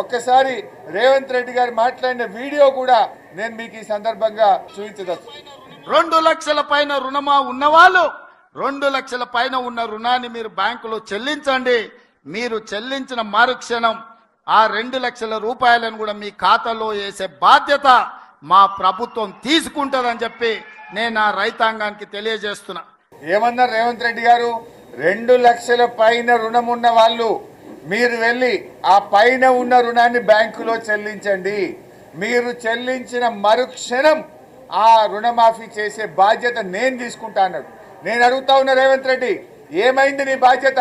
ఒక్కసారి రేవంత్ రెడ్డి గారు మాట్లాడిన వీడియో కూడా నేను మీకు ఈ సందర్భంగా చూపించదచ్చు. 2 లక్షల పైన రుణమా ఉన్నవాళ్ళు 2 లక్షల పైన ఉన్న రుణాన్ని మీరు బ్యాంకులో చెల్లించండి. మీరు చెల్లించిన మరుక్షణం ఆ 2 లక్షల రూపాయలను కూడా మీ ఖాతాలో వేసే బాధ్యత మా ప్రభుత్వం తీసుకుంటుందని చెప్పి నేను ఆ రైతాంగానికి తెలియజేస్తున్నా. ఏమన్నారు రేవంత్ రెడ్డి గారు? 2 లక్షల పైన రుణం ఉన్న వాళ్ళు మీరు వెళ్ళి ఆ పైన ఉన్న రుణాన్ని బ్యాంకులో చెల్లించండి. మీరు చెల్లించిన మరుక్షణం ఆ రుణమాఫీ చేసే బాధ్యత నేను తీసుకుంటా అన్నాడు. నేను అడుగుతా ఉన్నా రేవంత్ రెడ్డి, ఏమైంది నీ బాధ్యత?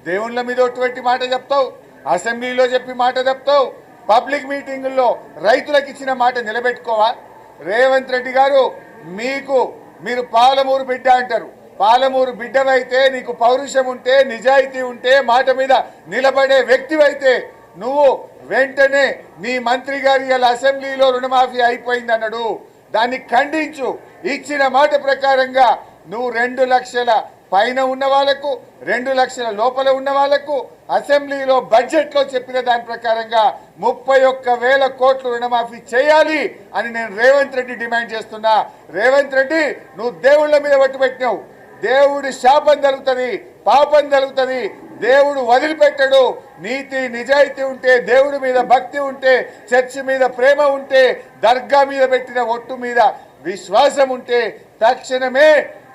దేవుళ్ళ మీద ఒటువంటి మాట చెప్తావు, అసెంబ్లీలో చెప్పి మాట చెప్తావు, పబ్లిక్ మీటింగుల్లో రైతులకు ఇచ్చిన మాట నిలబెట్టుకోవా? రేవంత్ రెడ్డి గారు, మీరు పాలమూరు బిడ్డ అంటారు. పాలమూరు బిడ్డవైతే, నీకు పౌరుషం ఉంటే, నిజాయితీ ఉంటే, మాట మీద నిలబడే వ్యక్తివైతే నువ్వు వెంటనే నీ మంత్రి గారి అసెంబ్లీలో రుణమాఫీ అయిపోయింది అన్నాడు. దాన్ని ఖండించు. ఇచ్చిన మాట ప్రకారంగా నువ్వు 2 లక్షల పైన ఉన్న వాళ్లకు 2 లక్షల లోపల ఉన్న వాళ్లకు అసెంబ్లీలో బడ్జెట్లో చెప్పిన దాని ప్రకారంగా 31,000 కోట్లు రుణమాఫీ చేయాలి అని నేను రేవంత్ రెడ్డి డిమాండ్ చేస్తున్నా. రేవంత్ రెడ్డి, నువ్వు దేవుళ్ళ మీద పట్టుబెట్టినావు. దేవుడి శాపం జరుగుతుంది, పాపం జరుగుతుంది. దేవుడు వదిలిపెట్టడు. నీతి నిజాయితీ ఉంటే, దేవుడి మీద భక్తి ఉంటే, చర్చి మీద ప్రేమ ఉంటే, దర్గా మీద పెట్టిన ఒట్టు మీద విశ్వాసం ఉంటే తక్షణమే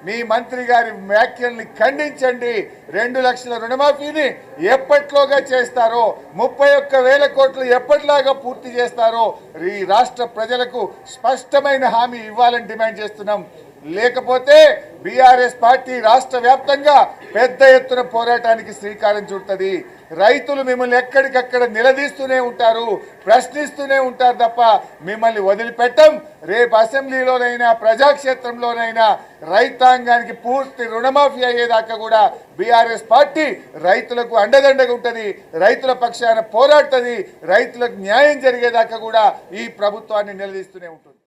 మీ మంత్రి గారి వ్యాఖ్యల్ని ఖండించండి. 2 లక్షల రుణమాఫీని ఎప్పట్లోగా చేస్తారో, 31,000 కోట్లు ఎప్పటిలాగా పూర్తి చేస్తారో ఈ రాష్ట్ర ప్రజలకు స్పష్టమైన హామీ ఇవ్వాలని డిమాండ్ చేస్తున్నాం. లేకపోతే బీఆర్ఎస్ పార్టీ రాష్ట్ర వ్యాప్తంగా పెద్ద ఎత్తున పోరాటానికి శ్రీకారం చుడుతుంది. రైతులు మిమ్మల్ని ఎక్కడికక్కడ నిలదీస్తూనే ఉంటారు, ప్రశ్నిస్తూనే ఉంటారు తప్ప మిమ్మల్ని వదిలిపెట్టం. రేపు అసెంబ్లీలోనైనా ప్రజాక్షేత్రంలోనైనా రైతాంగానికి పూర్తి రుణమాఫీ అయ్యేదాకా కూడా బీఆర్ఎస్ పార్టీ రైతులకు అండదండగా ఉంటుంది, రైతుల పక్షాన పోరాడుతుంది, రైతులకు న్యాయం జరిగేదాకా కూడా ఈ ప్రభుత్వాన్ని నిలదీస్తూనే ఉంటుంది.